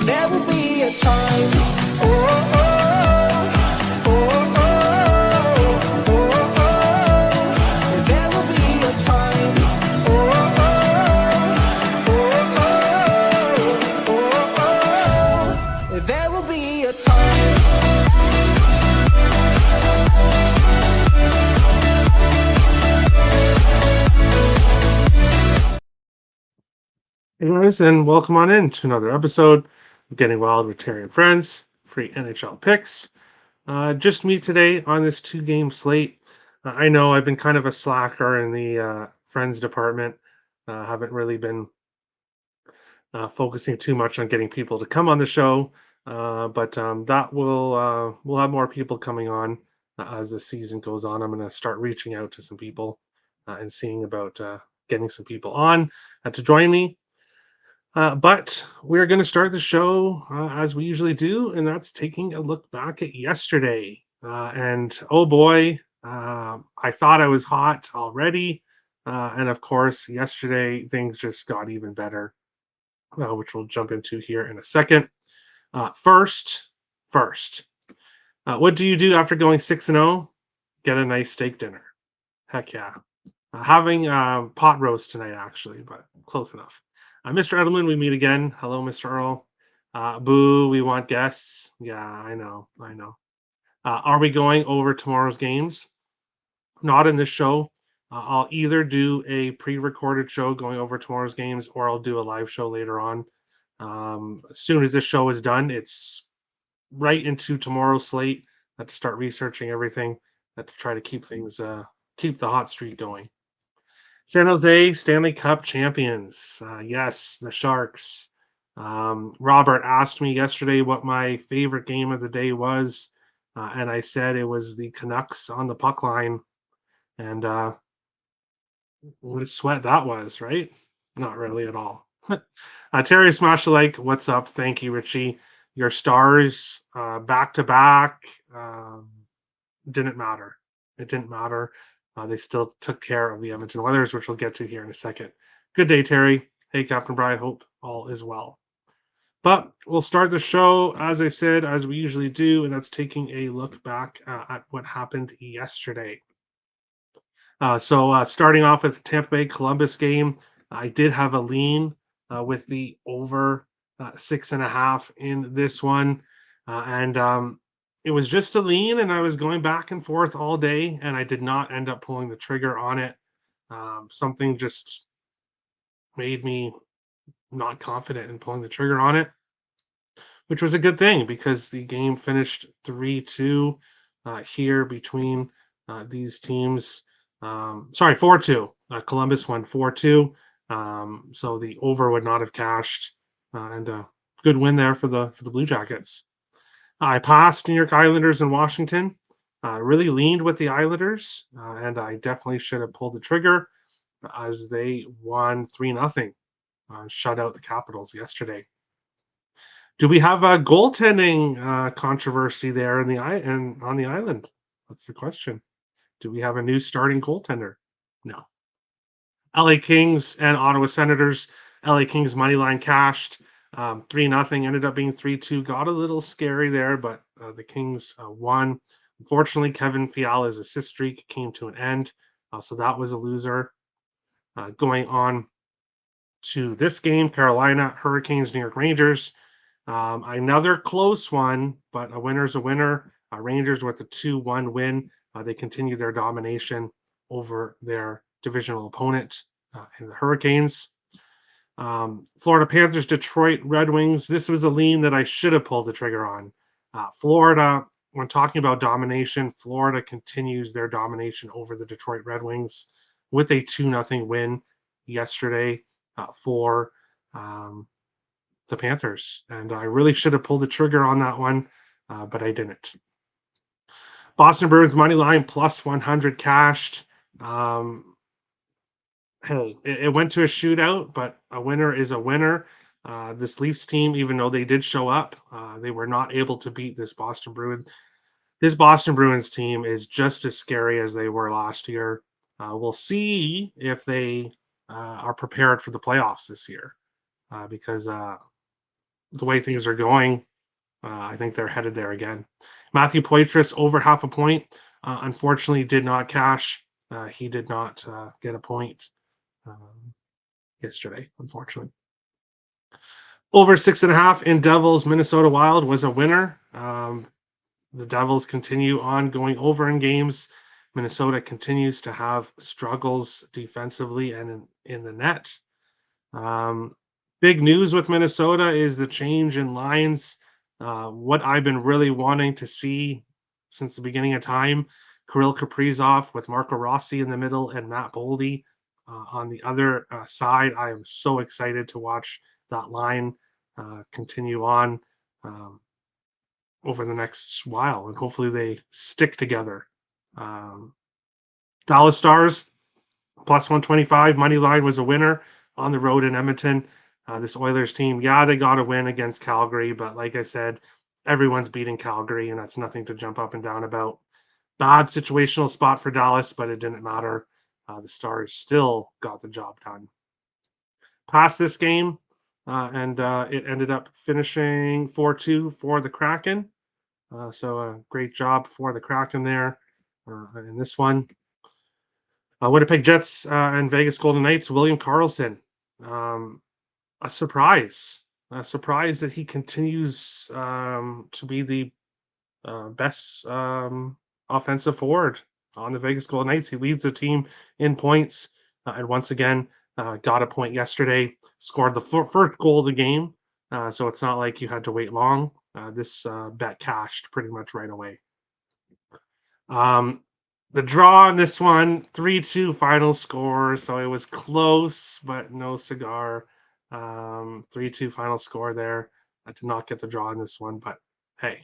There will be a time. Oh, oh. Hey guys, and welcome on in to another episode of Getting Wild with Terry and Friends, free NHL picks. Just me today on this 2-game slate. I know I've been kind of a slacker in the Friends department. Haven't really been focusing too much on getting people to come on the show, but that will we'll have more people coming on as the season goes on. I'm going to start reaching out to some people and seeing about getting some people on to join me. But we're going to start the show as we usually do, and that's taking a look back at yesterday. And oh boy, I thought I was hot already. And of course, yesterday things just got even better, which we'll jump into here in a second. First, what do you do after going 6-0? Get a nice steak dinner. Heck yeah. Having pot roast tonight, actually, but close enough. Mr. Edelman, we meet again. Hello, Mr. Earl. Boo, we want guests. Yeah, I know. Are we going over tomorrow's games? Not in this show. I'll either do a pre-recorded show going over tomorrow's games, or I'll do a live show later on. As soon as this show is done, it's right into tomorrow's slate. I have to start researching everything. I have to try to keep things, keep the hot streak going. San Jose Stanley Cup champions. Yes, the Sharks. Robert asked me yesterday what my favorite game of the day was, and I said it was the Canucks on the puck line. And what a sweat that was, right? Not really at all. Terry Smashalike, what's up? Thank you, Richie. Your Stars back to back didn't matter. It didn't matter. They still took care of the Edmonton Oilers, which we'll get to here in a second. Good day, Terry. Hey, Captain Brian. Hope all is well. But we'll start the show, as I said, as we usually do, and that's taking a look back at what happened yesterday. So starting off with the Tampa Bay Columbus game, I did have a lean with the over 6.5 in this one. And it was just a lean, and I was going back and forth all day, and I did not end up pulling the trigger on it. Something just made me not confident in pulling the trigger on it, which was a good thing because the game finished 3-2 here between these teams. 4-2. Columbus won 4-2. So the over would not have cashed, and a good win there for the Blue Jackets. I passed New York Islanders and Washington. Really leaned with the Islanders, and I definitely should have pulled the trigger as they won 3-0. Shut out the Capitals yesterday. Do we have a goaltending controversy there on the island? That's the question. Do we have a new starting goaltender? No. LA Kings and Ottawa Senators. LA Kings money line cashed. 3-0 ended up being 3-2. Got a little scary there, but the Kings won. Unfortunately, Kevin Fiala's assist streak came to an end, so that was a loser. Going on to this game, Carolina Hurricanes, New York Rangers. Another close one, but a winner's a winner. Rangers with a 2-1 win. They continue their domination over their divisional opponent in the Hurricanes. Florida Panthers, Detroit Red Wings. This was a lean that I should have pulled the trigger on. Florida, when talking about domination, Florida continues their domination over the Detroit Red Wings with a 2-0 win yesterday for the Panthers. And I really should have pulled the trigger on that one, but I didn't. Boston Bruins money line plus 100 cashed. Hey, it went to a shootout, but a winner is a winner. This Leafs team, even though they did show up, they were not able to beat this Boston Bruins. This Boston Bruins team is just as scary as they were last year. We'll see if they are prepared for the playoffs this year, because the way things are going, I think they're headed there again. Matthew Poitras over half a point. Unfortunately, did not cash. He did not get a point yesterday, unfortunately. Over 6.5 in Devils Minnesota Wild was a winner. The Devils continue on going over in games. Minnesota continues to have struggles defensively and in the net. Um, Big news with Minnesota is the change in lines. What I've been really wanting to see since the beginning of time, Kirill Kaprizov with Marco Rossi in the middle and Matt Boldy on the other side. I am so excited to watch that line continue on over the next while, and hopefully they stick together. Um, Dallas Stars plus 125 money line was a winner on the road in Edmonton. This Oilers team, yeah, they got a win against Calgary, but like I said, everyone's beating Calgary, and that's nothing to jump up and down about. Bad situational spot for Dallas, but it didn't matter. The Stars still got the job done. Past this game, and it ended up finishing 4-2 for the Kraken. So a great job for the Kraken there in this one. Winnipeg Jets and Vegas Golden Knights, William Karlsson. Um, a surprise that he continues to be the best offensive forward on the Vegas Golden Knights. He leads the team in points, and once again got a point yesterday. Scored the first goal of the game, so it's not like you had to wait long. This bet cashed pretty much right away. The draw on this one, 3-2 final score. So it was close, but no cigar. 3-2 final score there. I did not get the draw on this one, but hey,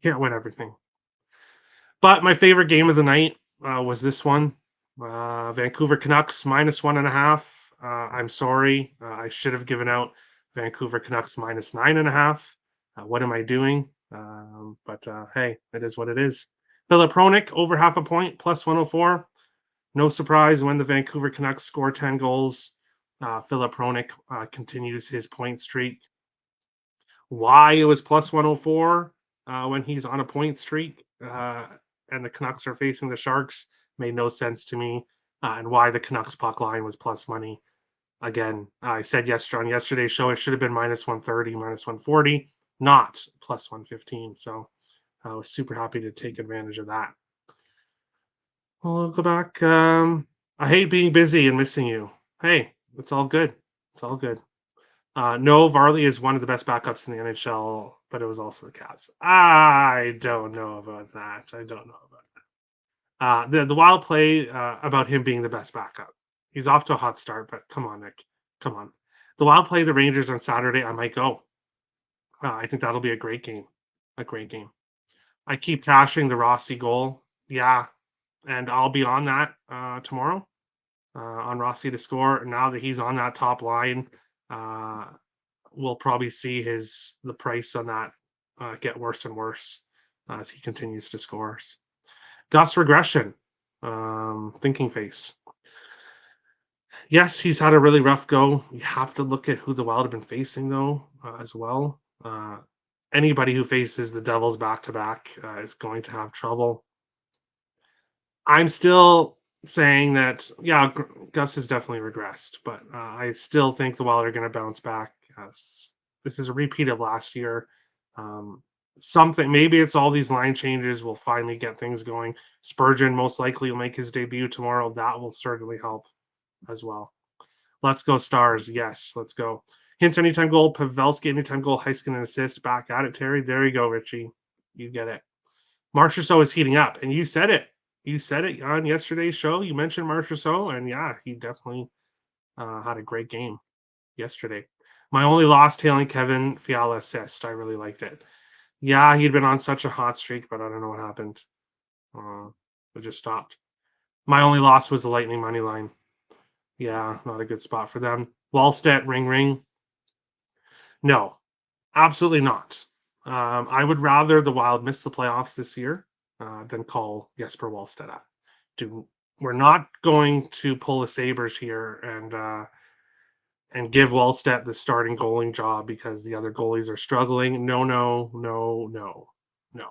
can't win everything. But my favorite game of the night was this one. Vancouver Canucks minus 1.5. I'm sorry. I should have given out Vancouver Canucks minus 9.5. What am I doing? But hey, it is what it is. Philip Hronik over half a point, plus 104. No surprise when the Vancouver Canucks score 10 goals. Philip Hronik continues his point streak. Why it was plus 104 when he's on a point streak and the Canucks are facing the Sharks made no sense to me. And why the Canucks puck line was plus money. Again, I said yesterday on yesterday's show it should have been minus 130, minus 140, not plus 115. So I was super happy to take advantage of that. We'll go back. I hate being busy and missing you. Hey, it's all good. It's all good. No, Varley is one of the best backups in the NHL, but it was also the Caps. I don't know about that. I don't know about that. The Wild play about him being the best backup. He's off to a hot start, but come on, Nick. Come on. The Wild play the Rangers on Saturday. I might go. I think that'll be a great game. A great game. I keep cashing the Rossi goal. Yeah, and I'll be on that tomorrow on Rossi to score. Now that he's on that top line, we'll probably see the price on that get worse and worse as he continues to score. Gus regression, thinking face. Yes, he's had a really rough go. You have to look at who the Wild have been facing though as well. Anybody who faces the Devils back to back is going to have trouble. I'm still saying that, yeah, Gus has definitely regressed, but I still think the Wild are going to bounce back. This is a repeat of last year. Something, maybe it's all these line changes will finally get things going. Spurgeon most likely will make his debut tomorrow. That will certainly help as well. Let's go Stars. Yes, let's go. Hintz anytime goal, Pavelski anytime goal, Heiskanen assist. Back at it, Terry. There you go, Richie. You get it. Marchessault is heating up, and you said it. You said it on yesterday's show. You mentioned Marchessault, and yeah, he definitely had a great game yesterday. My only loss, tailing Kevin Fiala assist. I really liked it. Yeah, he'd been on such a hot streak, but I don't know what happened. It just stopped. My only loss was the Lightning money line. Yeah, not a good spot for them. Wallstedt, ring. No, absolutely not. I would rather the Wild miss the playoffs this year than call Jesper Wallstedt up. We're not going to pull the Sabres here and and give Wallstedt the starting goaling job because the other goalies are struggling. No, no, no, no, no.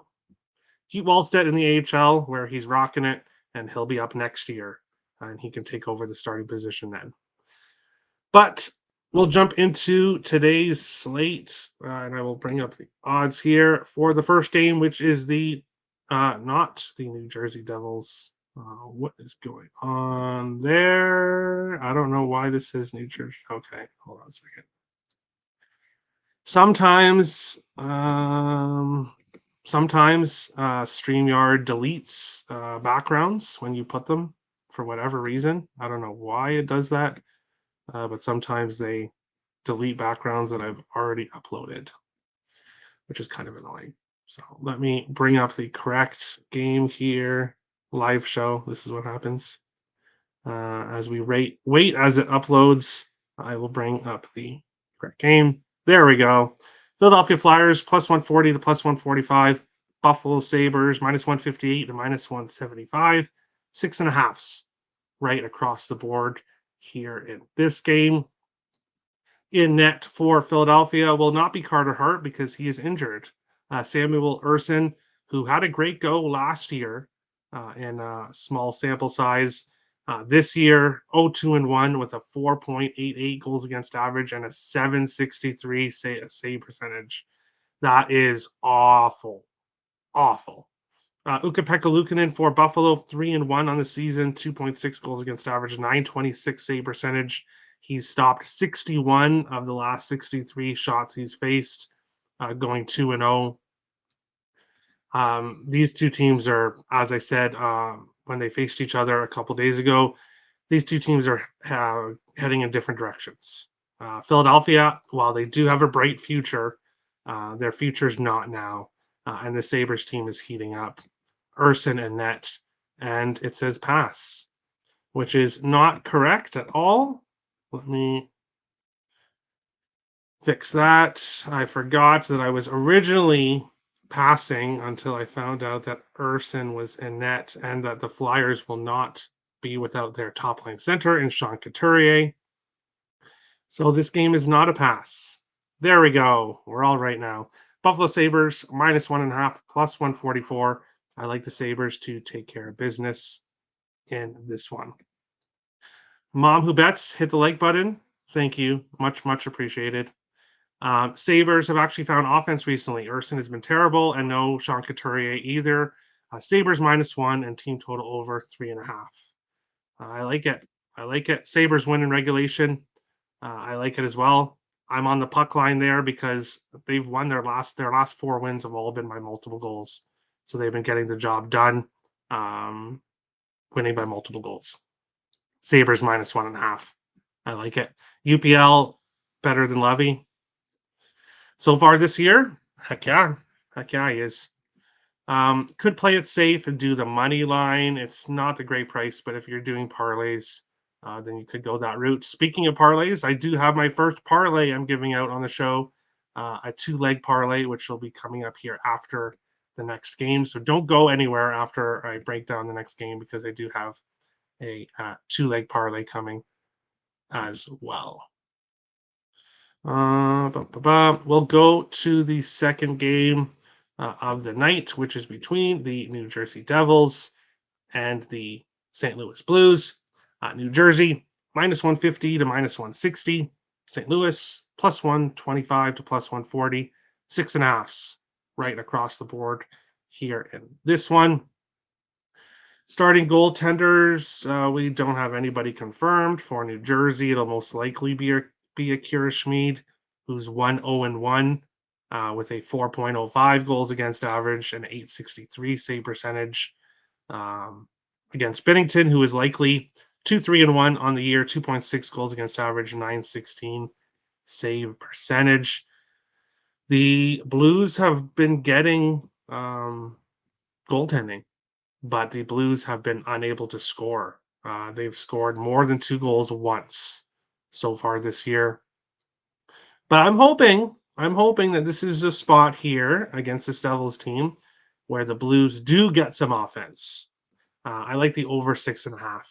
Keep Wallstedt in the AHL where he's rocking it, and he'll be up next year, and he can take over the starting position then. But we'll jump into today's slate, and I will bring up the odds here for the first game, which is the not the New Jersey Devils. What is going on there? I don't know why this says New Jersey. Okay, hold on a second. Sometimes, StreamYard deletes backgrounds when you put them for whatever reason. I don't know why it does that, but sometimes they delete backgrounds that I've already uploaded, which is kind of annoying. So let me bring up the correct game here. Live show. This is what happens. As we wait as it uploads, I will bring up the correct game. There we go. Philadelphia Flyers plus 140 to plus 145. Buffalo Sabres minus 158 to minus 175. 6.5s right across the board here in this game. In net for Philadelphia will not be Carter Hart because he is injured. Samuel Urson, who had a great go last year in a small sample size, this year 0-2-1 with a 4.88 goals against average and a 763 save percentage. That is awful, awful. Ukko-Pekka Luukkonen for Buffalo, 3-1 on the season, 2.6 goals against average, 926 save percentage. He's stopped 61 of the last 63 shots he's faced, going 2-0. These two teams are, as I said, when they faced each other a couple days ago, these two teams are heading in different directions. Philadelphia, while they do have a bright future, their future's not now, and the Sabres team is heating up. Urson and net, and it says pass, which is not correct at all. Let me fix that. I forgot that I was originally passing until I found out that Urson was in net and that the Flyers will not be without their top line center in Sean Couturier. So this game is not a pass. There we go. We're all right now. Buffalo Sabres minus 1.5 plus 144. I like the Sabres to take care of business in this one. Mom who bets, hit the like button. Thank you. Much, much appreciated. Sabres have actually found offense recently. Urson has been terrible, and no Sean Couturier either. Sabres -1 and team total over 3.5. I like it. I like it. Sabres win in regulation. I like it as well. I'm on the puck line there because they've won their last 4 wins have all been by multiple goals. So they've been getting the job done, winning by multiple goals. Sabres -1.5. I like it. UPL better than Levy. So far this year, heck yeah, he is. Could play it safe and do the money line. It's not the great price, but if you're doing parlays, then you could go that route. Speaking of parlays, I do have my first parlay I'm giving out on the show, a 2-leg parlay, which will be coming up here after the next game. So don't go anywhere after I break down the next game because I do have a 2-leg parlay coming as well. We'll go to the second game of the night, which is between the New Jersey Devils and the St. Louis Blues. New Jersey -150 to -160. St. Louis +125 to +140. 6.5s right across the board here in this one. Starting goaltenders, we don't have anybody confirmed. For New Jersey, it'll most likely be Akira Schmid, who's 1-0-1 with a 4.05 goals against average and 863 save percentage. Against Binnington, who is likely 2-3-1 on the year, 2.6 goals against average, 916 save percentage. The Blues have been getting goaltending, but the Blues have been unable to score. They've scored more than 2 goals once so far this year. But I'm hoping that this is a spot here against this Devils team where the Blues do get some offense. I like the over 6.5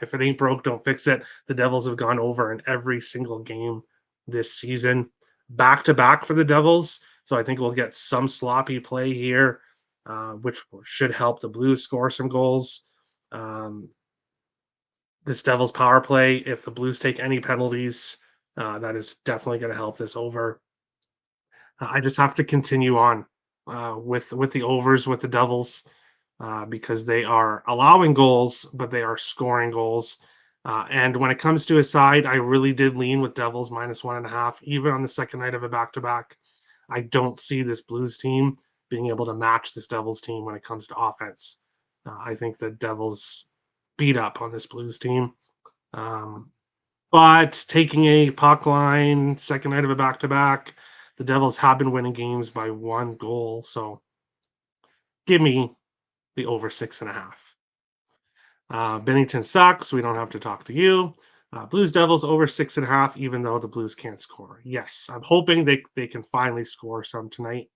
If it ain't broke, don't fix it. The Devils have gone over in every single game this season, back to back for the Devils. So I think we'll get some sloppy play here, which should help the Blues score some goals. Um, this Devils power play, if the Blues take any penalties, that is definitely going to help this over. I just have to continue on with the overs with the Devils because they are allowing goals, but they are scoring goals. And when it comes to a side, I really did lean with Devils -1.5, even on the second night of a back to back. I don't see this Blues team being able to match this Devils team when it comes to offense. I think the Devils beat up on this Blues team. Um, but taking a puck line, second night of a back to back, the Devils have been winning games by 1 goal. So give me the over 6.5. Bennington sucks. We don't have to talk to you. Blues Devils over 6.5, even though the Blues can't score. Yes, I'm hoping they can finally score some tonight.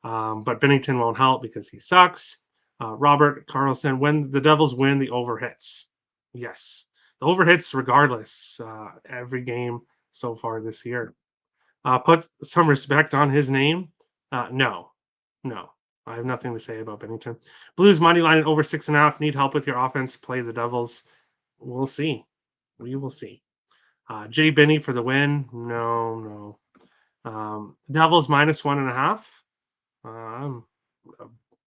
But Bennington won't help because he sucks. Robert Carlson, when the Devils win, the over hits. Yes, the over hits regardless. Every game so far this year. Put some respect on his name. No, no. I have nothing to say about Bennington. Blues money line at over 6.5. Need help with your offense. Play the Devils. We'll see. We will see. Jay Benny for the win. No, no. Devils -1.5. Um,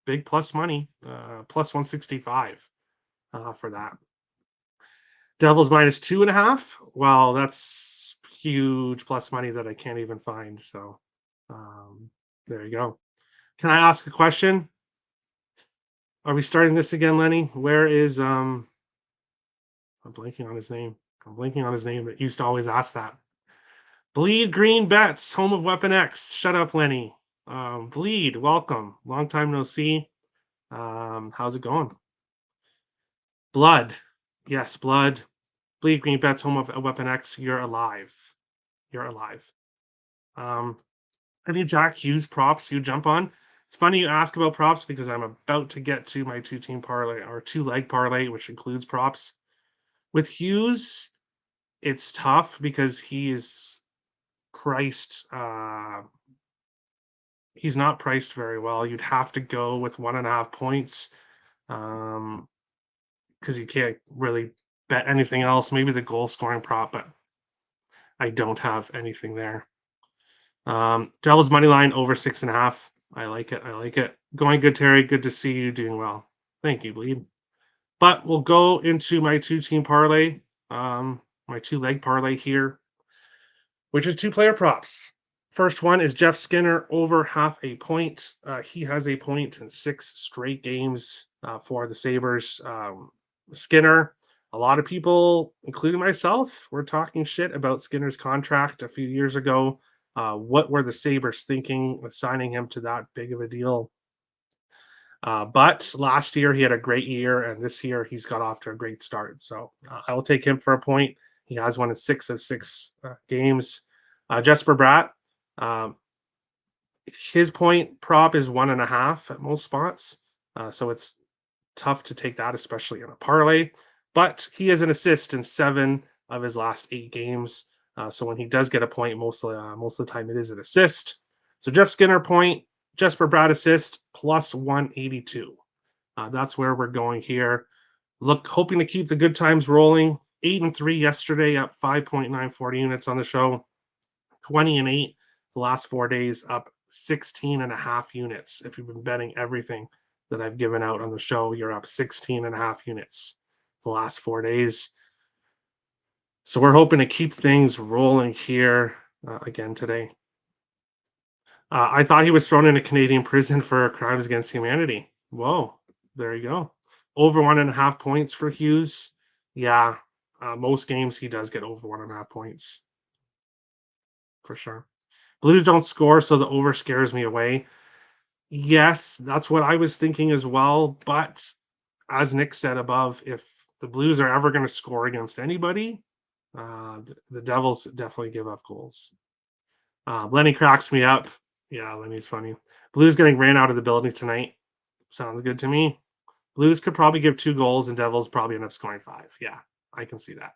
big plus money. Plus 165 for that. Devils -2.5. Well, that's huge plus money that I can't even find. So there you go. Can I ask a question? Are we starting this again, Lenny? Where is I'm blanking on his name. I'm blanking on his name, but used to always ask that. Bleed Green Bets, home of Weapon X. Shut up, Lenny. Bleed, welcome. Long time no see. How's it going? Blood. Yes, blood. Bleed Green Bets, home of Weapon X. You're alive. You're alive. Any Jack Hughes props you jump on? It's funny you ask about props because I'm about to get to my two-team parlay or two-leg parlay, which includes props. With Hughes, it's tough because he is priced. He's not priced very well. You'd have to go with 1.5 points because you can't really bet anything else. Maybe the goal scoring prop, but I don't have anything there. Devils money line over 6.5. I like it. I like it. Going good, Terry. Good to see you doing well. Thank you, Bleed. But we'll go into my two-team parlay, my two-leg parlay here, which is two-player props. First one is Jeff Skinner over 0.5 point. He has a point in 6 straight games for the Sabres. Skinner, a lot of people, including myself, were talking shit about Skinner's contract a few years ago. What were the Sabres thinking with signing him to that big of a deal? But last year he had a great year, and this year he's got off to a great start. So I will take him for a point. He has one in 6 of 6 games. Jesper Bratt, his point prop is 1.5 at most spots. So it's tough to take that, especially in a parlay. But he has an assist in 7 of his last 8 games. So when he does get a point, most of the time it is an assist. So Jeff Skinner point, Jesper Bratt assist plus 182. That's where we're going here. Look, hoping to keep the good times rolling. 8-3 yesterday, up 5.94 units on the show. 20-8 the last 4 days, up 16.5 units. If you've been betting everything that I've given out on the show, you're up 16.5 units the last 4 days. So we're hoping to keep things rolling here again today. I thought he was thrown in a Canadian prison for crimes against humanity. Whoa, there you go. Over 1.5 points for Hughes. Yeah, most games he does get over 1.5 points. For sure. Blues don't score, so the over scares me away. Yes, that's what I was thinking as well. But as Nick said above, if the Blues are ever going to score against anybody, the Devils definitely give up goals. Lenny cracks me up. Yeah, Lenny's funny. Blues getting ran out of the building tonight. Sounds good to me. Blues could probably give 2 goals, and Devils probably end up scoring 5. Yeah, I can see that.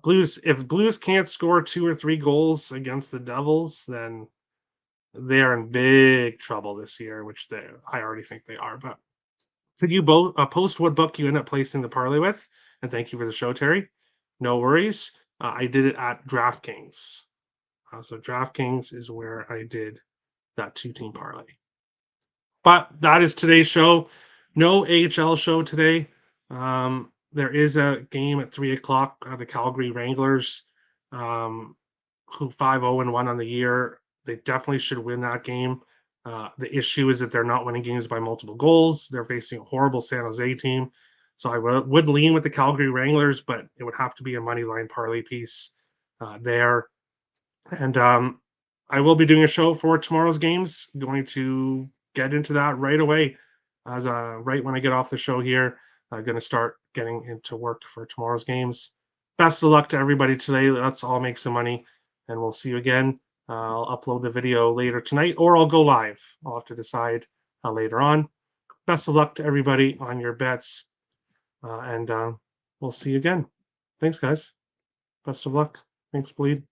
Blues, if Blues can't score 2 or 3 goals against the Devils, then they are in big trouble this year, which I already think they are. But could you both post what book you end up placing the parlay with? And thank you for the show, Terry. No worries. I did it at DraftKings. So DraftKings is where I did that 2-team parlay. But that is today's show. No AHL show today. There is a game at 3:00. The Calgary Wranglers, who 5-0-1 on the year, they definitely should win that game. The issue is that they're not winning games by multiple goals. They're facing a horrible San Jose team. So I would lean with the Calgary Wranglers, but it would have to be a money line parlay piece there. And I will be doing a show for tomorrow's games. Going to get into that right away, as right when I get off the show here. I'm going to start getting into work for tomorrow's games. Best of luck to everybody today. Let's all make some money, and we'll see you again. I'll upload the video later tonight, or I'll go live. I'll have to decide later on. Best of luck to everybody on your bets, and we'll see you again. Thanks, guys. Best of luck. Thanks, Bleed.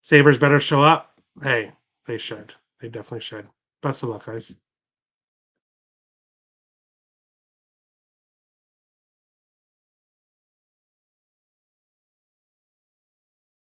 Sabres better show up. Hey, they should. They definitely should. Best of luck, guys.